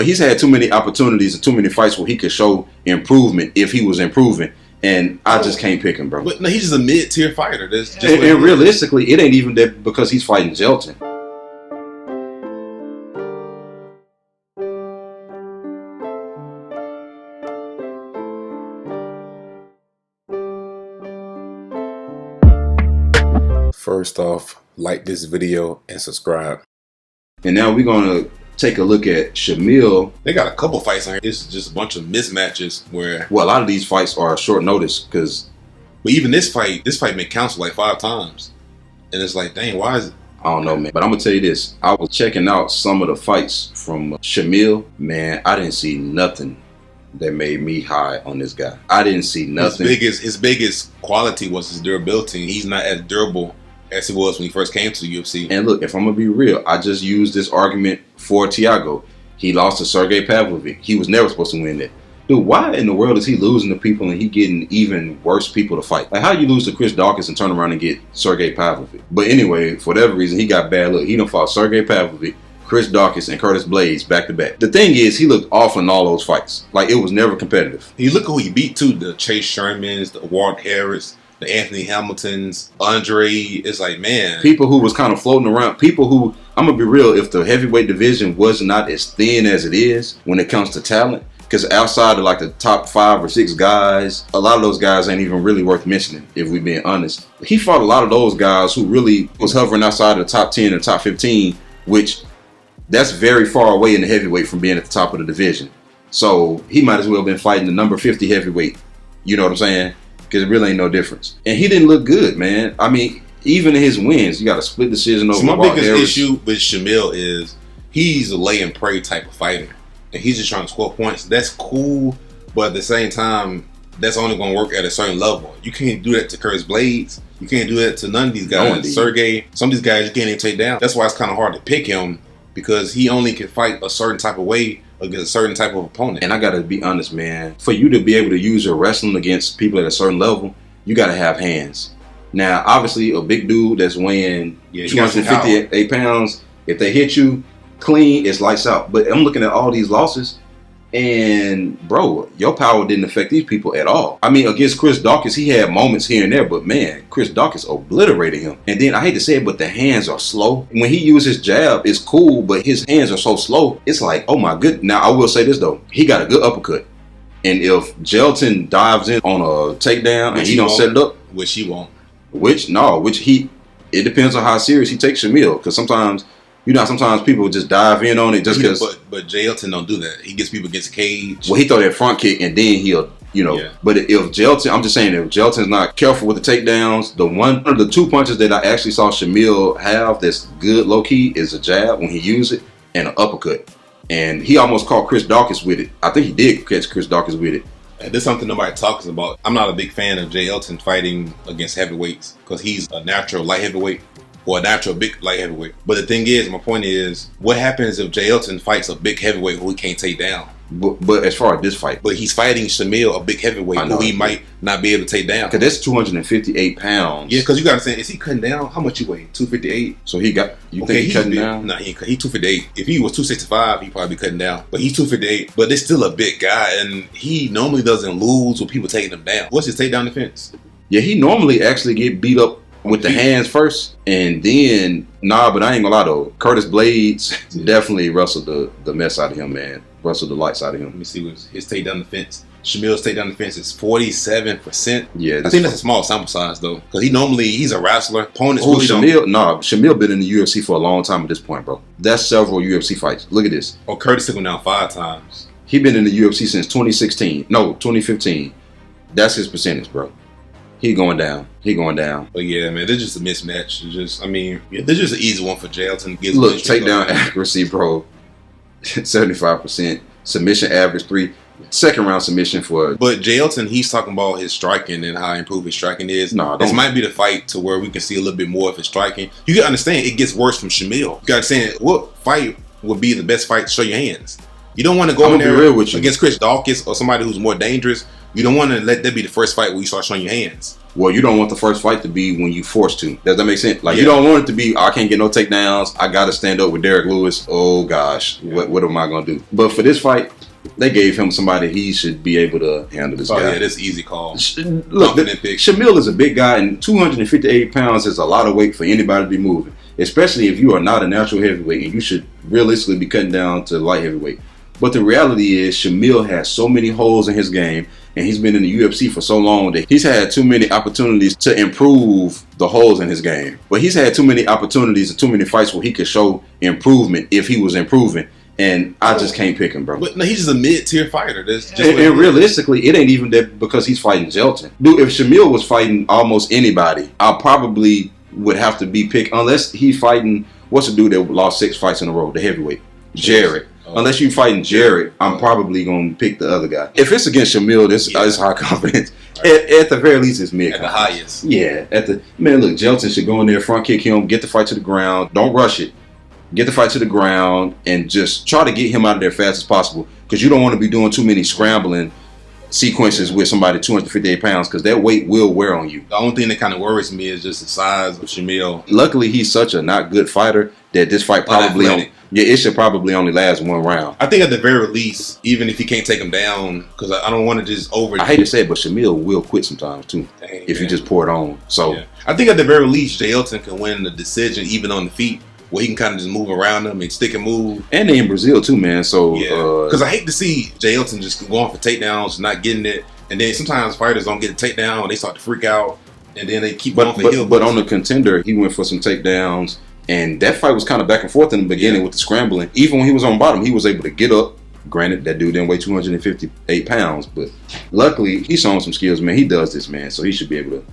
But he's had too many opportunities and too many fights where he could show improvement if he was improving. And I just can't pick him, bro. But no, he's just a mid-tier fighter. That's just and realistically, it ain't even that because he's fighting Jelton. First off, like this video and subscribe. And now we're going to take a look at Shamil. They got a couple fights on here. It's just a bunch of mismatches where... Well, a lot of these fights are short notice because... But even this fight been canceled like 5 times. And it's like, dang, why is it? I don't know, man. But I'm going to tell you this. I was checking out some of the fights from Shamil. Man, I didn't see nothing that made me high on this guy. I didn't see nothing. His biggest quality was his durability. He's not as durable as he was when he first came to the UFC. And look, if I'm going to be real, I just used this argument for Thiago. He lost to Sergey Pavlovich. He was never supposed to win that. Dude, why in the world is he losing to people and he getting even worse people to fight? Like, how you lose to Chris Dawkins and turn around and get Sergey Pavlovich? But anyway, for whatever reason, he got bad luck. He done fought Sergey Pavlovich, Chris Dawkins, and Curtis Blades back to back. The thing is, he looked off in all those fights. Like, it was never competitive. You look who he beat too, the Chase Shermans, the Walt Harris, the Anthony Hamiltons, Andre. It's like, man. People who was kind of floating around. People who, I'm going to be real, if the heavyweight division was not as thin as it is when it comes to talent, because outside of like the top 5 or 6 guys, a lot of those guys ain't even really worth mentioning, if we're being honest. He fought a lot of those guys who really was hovering outside of the top 10 and top 15, which that's very far away in the heavyweight from being at the top of the division. So he might as well have been fighting the number 50 heavyweight. You know what I'm saying? Because it really ain't no difference. And he didn't look good, man. I mean, even in his wins, you got a split decision over my Walt biggest Harris. issue with Shamil is he's a lay and pray type of fighter. And he's just trying to score points. That's cool, but at the same time, that's only going to work at a certain level. You can't do that to Curtis Blades. You can't do that to none of these guys. No, Sergey, some of these guys you can't even take down. That's why it's kind of hard to pick him, because he only can fight a certain type of way against a certain type of opponent. And I got to be honest, man. For you to be able to use your wrestling against people at a certain level, you got to have hands. Now, obviously, a big dude that's weighing 258 pounds, if they hit you clean, it's lights out. But I'm looking at all these losses, and bro, your power didn't affect these people at all. I mean, against Chris Dawkins, he had moments here and there, but man, Chris Dawkins obliterated him. And then I hate to say it, but the hands are slow. When he uses his jab, it's cool, but his hands are so slow. It's like, oh my goodness. Now, I will say this though, he got a good uppercut. And if Jelton dives in on a takedown and he don't set it up, which he won't. It depends on how serious he takes Shamil, because sometimes, you know, sometimes people just dive in on it just because. But Jelton don't do that. He gets people against the cage. Well, he throw that front kick and then he'll, you know. Yeah. But if Jelton, I'm just saying, if Jelton's not careful with the takedowns, the 2 punches that I actually saw Shamil have that's good low key is a jab when he used it and an uppercut. And he almost caught Chris Dawkins with it. I think he did catch Chris Dawkins with it. And this is something nobody talks about. I'm not a big fan of Jelton fighting against heavyweights because he's a natural light heavyweight. Or a natural big light heavyweight. But the thing is, my point is, what happens if Jelton fights a big heavyweight who he can't take down? But as far as this fight, but he's fighting Shamil, a big heavyweight who he might not be able to take down. Because that's 258 pounds. Yeah, because you got to say, is he cutting down? How much you weigh? 258. So he got. You think he's cutting down? No, he 258. If he was 265, he'd probably be cutting down. But he's 258. But it's still a big guy, and he normally doesn't lose with people taking him down. What's his takedown defense? Yeah, he normally actually get beat up with the hands first, and then but I ain't gonna lie though, Curtis Blades definitely wrestled the mess out of him, man. Wrestled the lights out of him. Let me see what his takedown defense. Shamil's takedown defense is 47%. Yeah, I think that's a small sample size though, because he's a wrestler. Opponents Shamil been in the UFC for a long time at this point, bro. That's several UFC fights. Look at this. Oh, Curtis took him down 5 times. He been in the UFC since 2015. That's his percentage, bro. He going down. But yeah, man, this is just a mismatch. This is just an easy one for Jelton. Look, takedown accuracy, bro, 75%. Submission average 3. Second round submission for. But Jelton, he's talking about his striking and how improved his striking is. This might be the fight to where we can see a little bit more of his striking. You got to understand, it gets worse from Shamil. You got to understand, what fight would be the best fight to show your hands? You don't want to go in there against Chris Dawkins or somebody who's more dangerous. You don't want to let that be the first fight where you start showing your hands. Well, you don't want the first fight to be when you forced to. Does that make sense? Like, you don't want it to be, I can't get no takedowns. I got to stand up with Derek Lewis. Oh, gosh. What am I going to do? But for this fight, they gave him somebody he should be able to handle this guy. Yeah, this easy call. Look, Shamil is a big guy, and 258 pounds is a lot of weight for anybody to be moving, especially if you are not a natural heavyweight, and you should realistically be cutting down to light heavyweight. But the reality is, Shamil has so many holes in his game, and he's been in the UFC for so long that he's had too many opportunities to improve the holes in his game. But he's had too many opportunities and too many fights where he could show improvement if he was improving. And I just can't pick him, bro. But no, he's just a mid-tier fighter. That's just and realistically, it ain't even that because he's fighting Jelton. Dude, if Shamil was fighting almost anybody, I probably would have to be picked, unless he's fighting, what's the dude that lost 6 fights in a row, the heavyweight? Jared. Unless you fighting Jared, I'm probably going to pick the other guy. If it's against Shamil, this is high confidence. At the very least, it's mid. At the highest. Yeah. Man, look, Jelton should go in there, front kick him, get the fight to the ground. Don't rush it. Get the fight to the ground and just try to get him out of there fast as possible, because you don't want to be doing too many scrambling sequences with somebody 258 pounds, because that weight will wear on you. The only thing that kind of worries me is just the size of Shamil. Luckily, he's such a not good fighter that this fight probably it should probably only last 1 round. I think at the very least, even if he can't take him down, because I don't want to just I hate to say it, but Shamil will quit sometimes too. If you just pour it on. So I think at the very least, Jelton can win the decision even on the feet, where he can kind of just move around them and stick and move. And they in Brazil too, man. So because I hate to see Jelton just going for takedowns, not getting it, and then sometimes fighters don't get a takedown, and they start to freak out, and then they keep going for heel. But on the Contender, he went for some takedowns, and that fight was kind of back and forth in the beginning with the scrambling. Even when he was on bottom, he was able to get up. Granted, that dude didn't weigh 258 pounds, but luckily he's shown some skills, man. He does this, man, so he should be able to